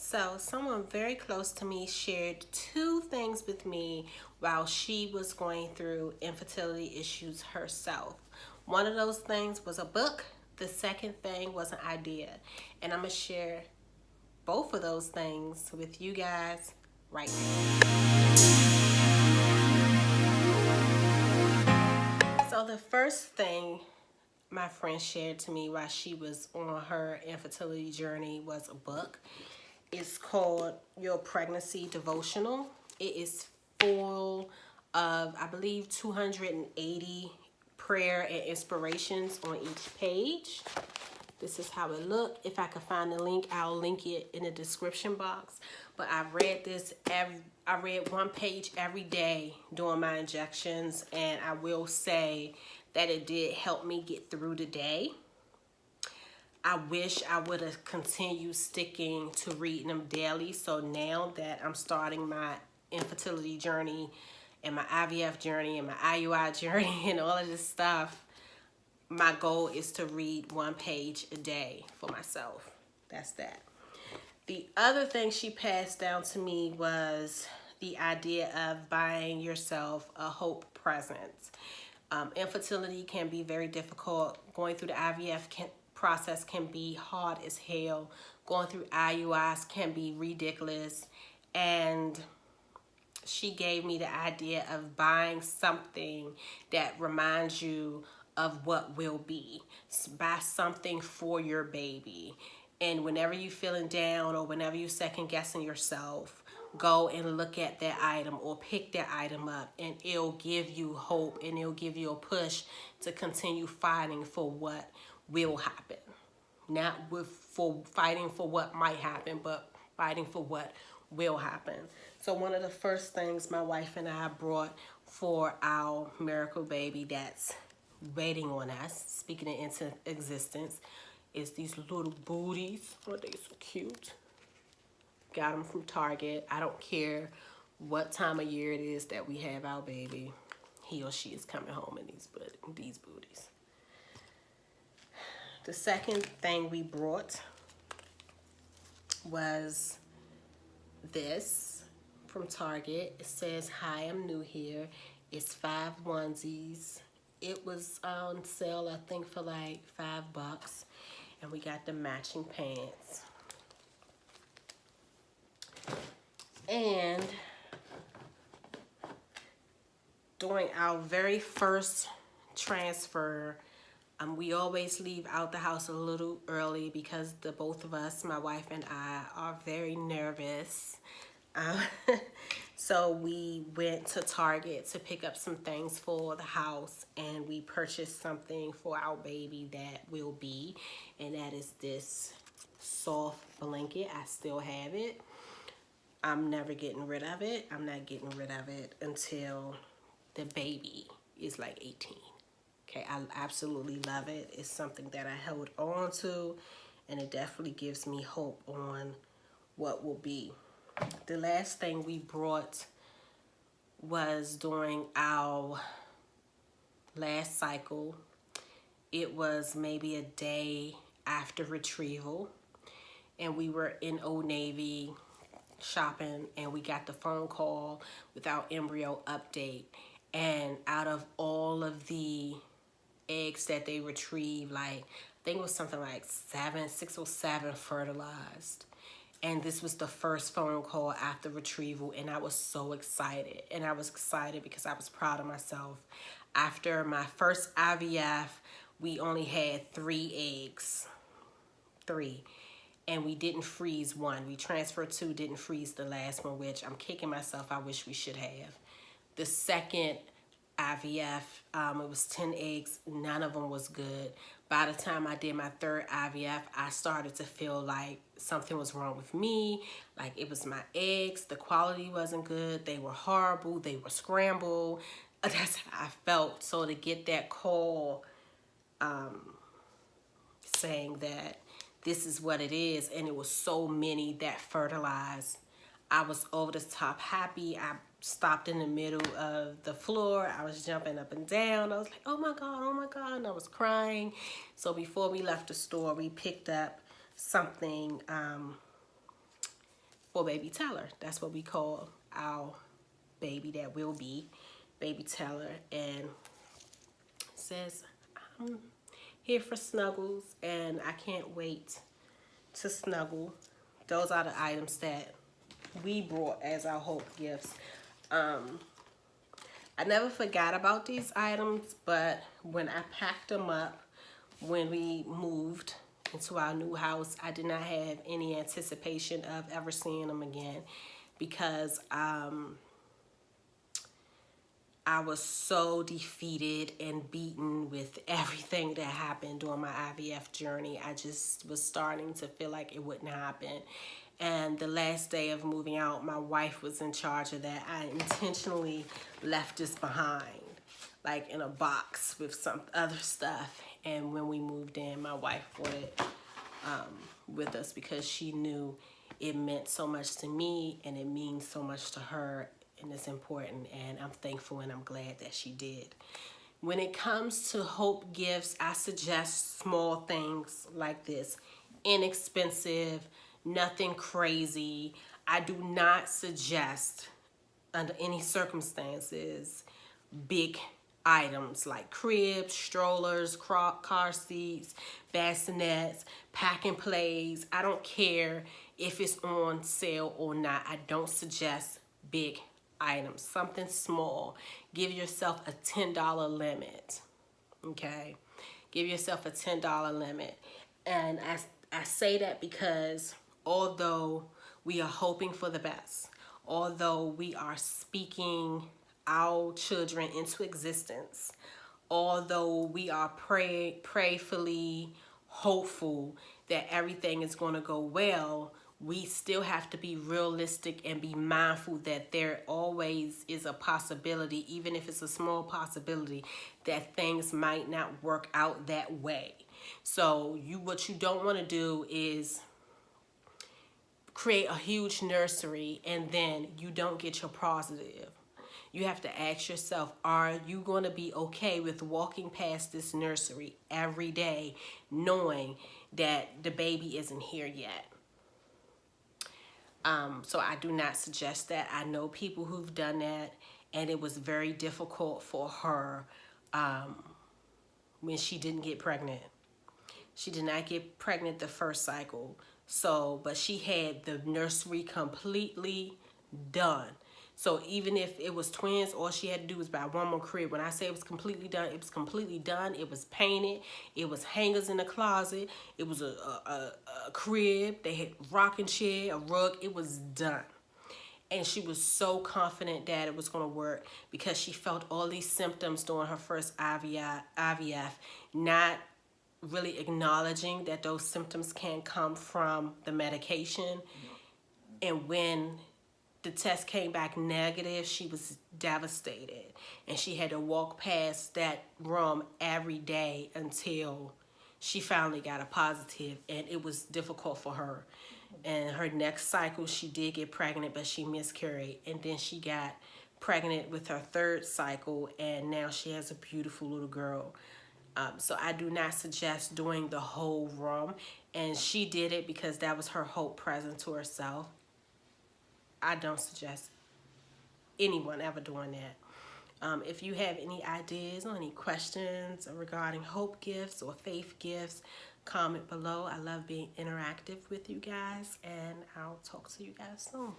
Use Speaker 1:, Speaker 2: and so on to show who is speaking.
Speaker 1: So someone very close to me shared two things with me while she was going through infertility issues herself. One of those things was a book. The second thing was an idea. And I'm going to share both of those things with you guys right now. So the first thing my friend shared to me while she was on her infertility journey was a book. It's called Your Pregnancy Devotional. It is full of, I believe, 280 prayer and inspirations on each page. This is how it looked. If I can find the link, I'll link it in the description box. But I read this I read one page every day during my injections, and I will say that it did help me get through the day. I wish I would have continued sticking to reading them daily. So now that I'm starting my infertility journey and my IVF journey and my IUI journey and all of this stuff, my goal is to read one page a day for myself. That's that. The other thing she passed down to me was the idea of buying yourself a hope present. Infertility can be very difficult. Going through the IVF process can be hard as hell. Going through IUIs can be ridiculous. And she gave me the idea of buying something that reminds you of what will be. Buy something for your baby. And whenever you're feeling down or whenever you're second guessing yourself, go and look at that item or pick that item up, and it'll give you hope and it'll give you a push to continue fighting for what will happen. Not for fighting for what might happen, but fighting for what will happen. So one of the first things my wife and I brought for our miracle baby that's waiting on us, speaking it into existence, is these little booties. Oh, they're so cute. Got them from Target. I don't care what time of year it is that we have our baby. He or she is coming home in these booties. The second thing we brought was this from Target. It says, "Hi, I'm new here." It's 5 onesies. It was on sale, I think, for like $5. And we got the matching pants. And during our very first transfer, we always leave out the house a little early because the both of us, my wife and I, are very nervous. So we went to Target to pick up some things for the house, and we purchased something for our baby that will be, and that is this soft blanket. I still have it. I'm never getting rid of it. I'm not getting rid of it until the baby is like 18. Okay, I absolutely love it. It's something that I held on to, and it definitely gives me hope on what will be. The last thing we brought was during our last cycle. It was maybe a day after retrieval, and we were in Old Navy shopping, and we got the phone call with our embryo update. And out of all of the eggs that they retrieved, like, I think it was something like 6 or 7 fertilized. And this was the first phone call after retrieval, and I was so excited. And I was excited because I was proud of myself. After my first IVF, we only had 3 eggs. 3. And we didn't freeze one. We transferred 2, didn't freeze the last one, which I'm kicking myself. I wish we should have. The second IVF, it was 10 eggs. None of them was good. By the time I did my third IVF, I started to feel like something was wrong with me. Like, it was my eggs. The quality wasn't good. They were horrible. They were scrambled. That's how I felt. So to get that call saying that this is what it is, and it was so many that fertilized, I was over the top happy. I stopped in the middle of the floor. I was jumping up and down. I was like, oh my God, and I was crying. So before we left the store, we picked up something for baby Teller. That's what we call our baby that will be baby Teller. And it says, I'm here for snuggles and I can't wait to snuggle. Those are the items that we brought as our hope gifts. I never forgot about these items, but when I packed them up, when we moved into our new house, I did not have any anticipation of ever seeing them again, because I was so defeated and beaten with everything that happened during my IVF journey. I just was starting to feel like it wouldn't happen. And the last day of moving out, my wife was in charge of that. I intentionally left this behind, like in a box with some other stuff. And when we moved in, my wife brought it with us because she knew it meant so much to me and it means so much to her, and it's important, and I'm thankful and I'm glad that she did. When it comes to hope gifts, I suggest small things like this. Inexpensive, nothing crazy. I do not suggest, under any circumstances, big items like cribs, strollers, car seats, bassinets, pack and plays. I don't care if it's on sale or not. I don't suggest big items. Something small. Give yourself a $10 limit. Okay? Give yourself a $10 limit. And I say that because although we are hoping for the best, although we are speaking our children into existence, although we are prayerfully hopeful that everything is going to go well, we still have to be realistic and be mindful that there always is a possibility, even if it's a small possibility, that things might not work out that way. So what you don't want to do is create a huge nursery and then you don't get your positive. You have to ask yourself, are you going to be okay with walking past this nursery every day knowing that the baby isn't here yet? So I do not suggest that. I know people who've done that, and it was very difficult for her when she didn't get pregnant. She did not get pregnant the first cycle. But she had the nursery completely done. So even if it was twins, all she had to do was buy one more crib. When I say it was completely done, it was completely done. It was painted. It was hangers in the closet. It was a crib. They had rocking chair, a rug. It was done. And she was so confident that it was going to work because she felt all these symptoms during her first IVF, not really acknowledging that those symptoms can come from the medication. And when the test came back negative, she was devastated, and she had to walk past that room every day until she finally got a positive, and it was difficult for her. And her next cycle, she did get pregnant, but she miscarried, and then she got pregnant with her third cycle, and now she has a beautiful little girl. So I do not suggest doing the whole room, and she did it because that was her hope present to herself. I don't suggest anyone ever doing that. If you have any ideas or any questions regarding hope gifts or faith gifts, comment below. I love being interactive with you guys, and I'll talk to you guys soon.